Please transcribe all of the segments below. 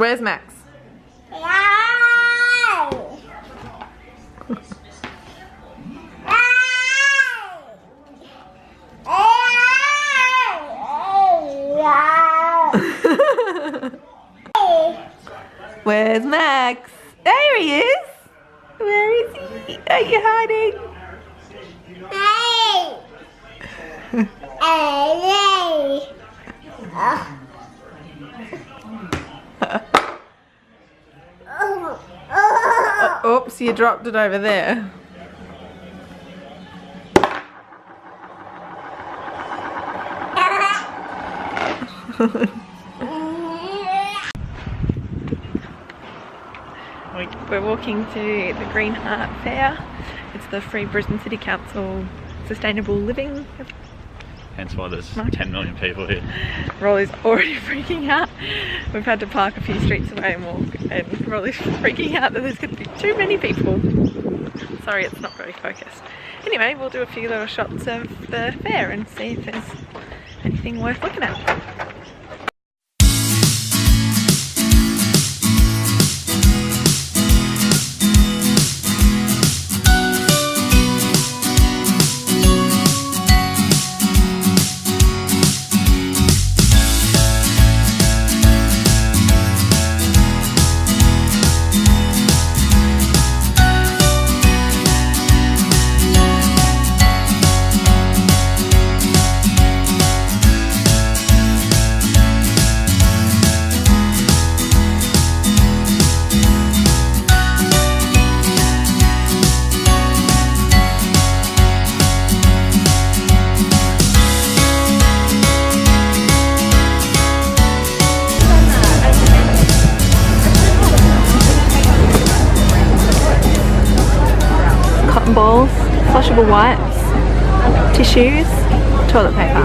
Where's Max? Where's Max? There he is. Where is he? Are you hiding? Oops, you dropped it over there. We're walking to the Green Heart Fair. It's the free Brisbane City Council Sustainable Living. Hence why there's 10 million people here. Rolly's already freaking out. We've had to park a few streets away and walk, and Rolly's freaking out that there's going to be too many people. Sorry, it's not very focused. Anyway, we'll do a few little shots of the fair and see if there's anything worth looking at. Balls, flushable wipes, tissues, toilet paper.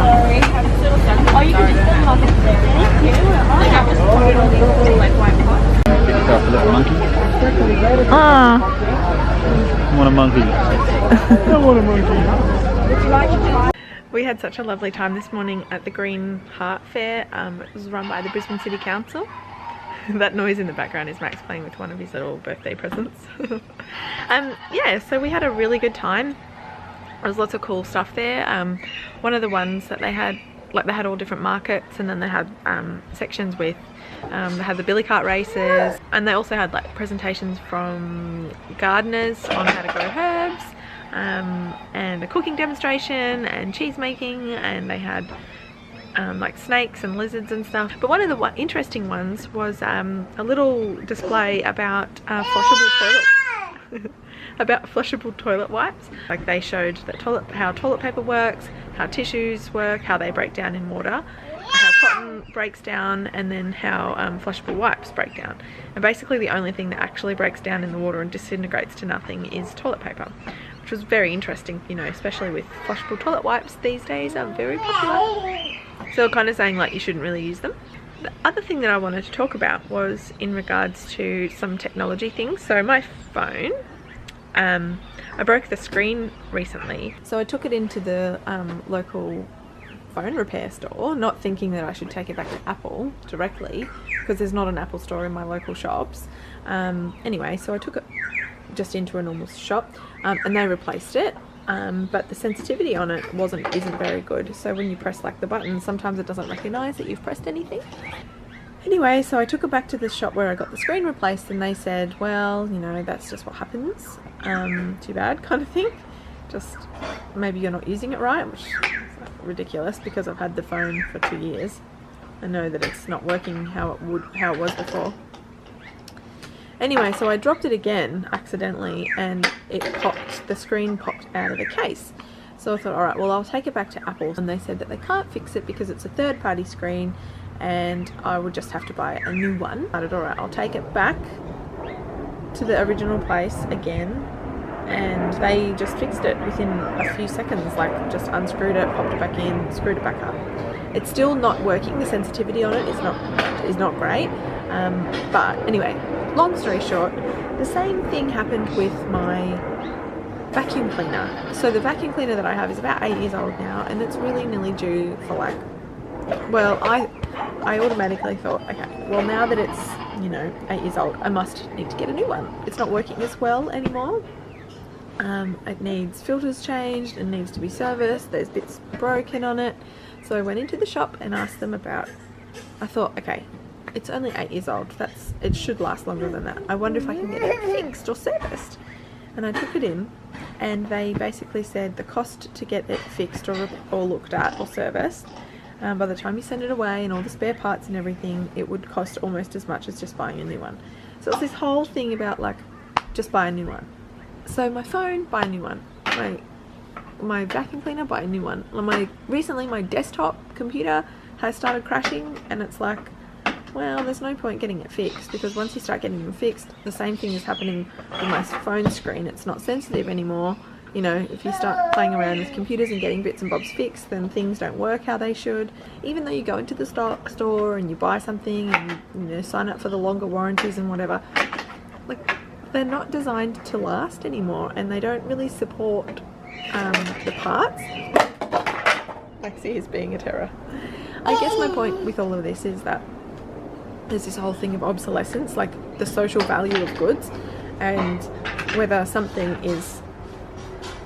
Ah. I want a monkey. I want a monkey. We had such a lovely time this morning at the Green Heart Fair. It was run by the Brisbane City Council. That noise in the background is Max playing with one of his little birthday presents. Yeah, so we had a really good time. There was lots of cool stuff there. One of the ones that they had, like, they had all different markets, and then they had sections with, they had the billy cart races, and they also had like presentations from gardeners on how to grow herbs, and a cooking demonstration and cheese making, and they had like snakes and lizards and stuff. But one of the interesting ones was a little display about flushable toilet about flushable toilet wipes. Like, they showed that how toilet paper works, how tissues work, how they break down in water, how cotton breaks down, and then how flushable wipes break down. And basically the only thing that actually breaks down in the water and disintegrates to nothing is toilet paper, which was very interesting, you know, especially with flushable toilet wipes these days are very popular. So kind of saying like you shouldn't really use them. The other thing that I wanted to talk about was in regards to some technology things. So my phone, I broke the screen recently. So I took it into the local phone repair store, not thinking that I should take it back to Apple directly, because there's not an Apple store in my local shops. Anyway, so I took it just into a normal shop, and they replaced it. But the sensitivity on it isn't very good. So when you press like the button, sometimes it doesn't recognize that you've pressed anything. Anyway, so I took it back to the shop where I got the screen replaced, and they said, well, you know, that's just what happens. Too bad, kind of thing. Just maybe you're not using it right, which is ridiculous because I've had the phone for 2 years. I know that it's not working how it was before. Anyway, so I dropped it again accidentally, and the screen popped out of the case. So I thought, alright, well, I'll take it back to Apple, and they said that they can't fix it because it's a third-party screen and I would just have to buy a new one. I thought, alright, I'll take it back to the original place again, and they just fixed it within a few seconds, like just unscrewed it, popped it back in, screwed it back up. It's still not working. The sensitivity on it is not great. But anyway, long story short, the same thing happened with my vacuum cleaner. So the vacuum cleaner that I have is about 8 years old now, and it's really nearly due for like, well, I automatically thought, okay, well, now that it's you know, 8 years old, I must need to get a new one. It's not working as well anymore. It needs filters changed and needs to be serviced. There's bits broken on it. So I went into the shop and asked them about, I thought, okay, it's only 8 years old. It should last longer than that. I wonder if I can get it fixed or serviced. And I took it in, and they basically said the cost to get it fixed or looked at or serviced, by the time you send it away and all the spare parts and everything, it would cost almost as much as just buying a new one. So it's this whole thing about like, just buy a new one. So my phone, buy a new one. My vacuum cleaner, buy a new one. Recently my desktop computer has started crashing, and it's like, well, there's no point getting it fixed, because once you start getting them fixed, the same thing is happening with my phone screen. It's not sensitive anymore. You know, if you start playing around with computers and getting bits and bobs fixed, then things don't work how they should. Even though you go into the store and you buy something and you know, sign up for the longer warranties and whatever, like, they're not designed to last anymore, and they don't really support the parts. Maxie is being a terror. I guess my point with all of this is that there's this whole thing of obsolescence, like the social value of goods, and whether something is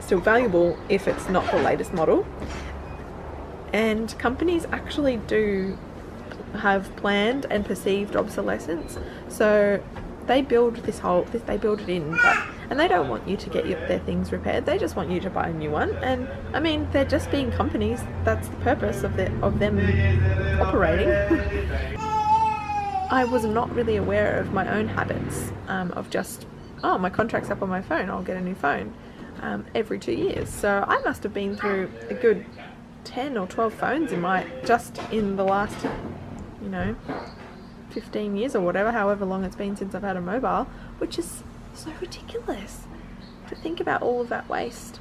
still valuable if it's not the latest model. And companies actually do have planned and perceived obsolescence, so they build they build it in, and they don't want you to get their things repaired. They just want you to buy a new one. And I mean, they're just being companies. That's the purpose of them operating. I was not really aware of my own habits of just, oh, my contract's up on my phone, I'll get a new phone every 2 years. So I must have been through a good 10 or 12 phones just in the last, you know, 15 years or whatever, however long it's been since I've had a mobile, which is so ridiculous to think about all of that waste.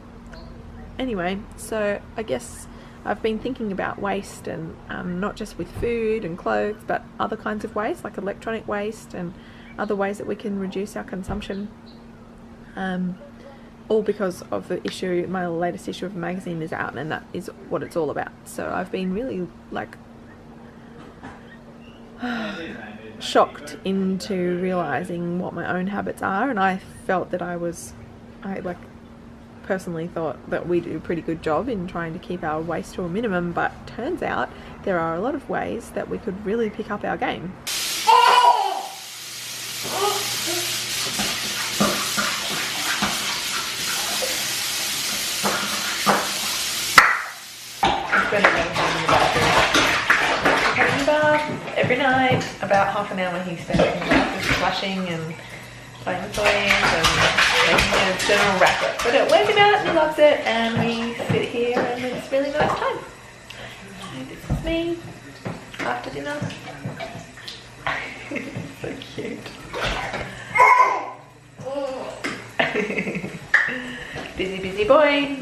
Anyway, so I guess I've been thinking about waste, and not just with food and clothes, but other kinds of waste, like electronic waste and other ways that we can reduce our consumption. All because of the issue, my latest issue of a magazine is out, and that is what it's all about. So I've been really like shocked into realizing what my own habits are, and I felt that I personally thought that we do a pretty good job in trying to keep our waste to a minimum, but turns out there are a lot of ways that we could really pick up our game. Every night, about half an hour he spends in the bath, just splashing and playing with toys and making a general racket. But it wears him out and he loves it, and we sit here and it's really nice time. So this is me after dinner. So cute. Busy boy.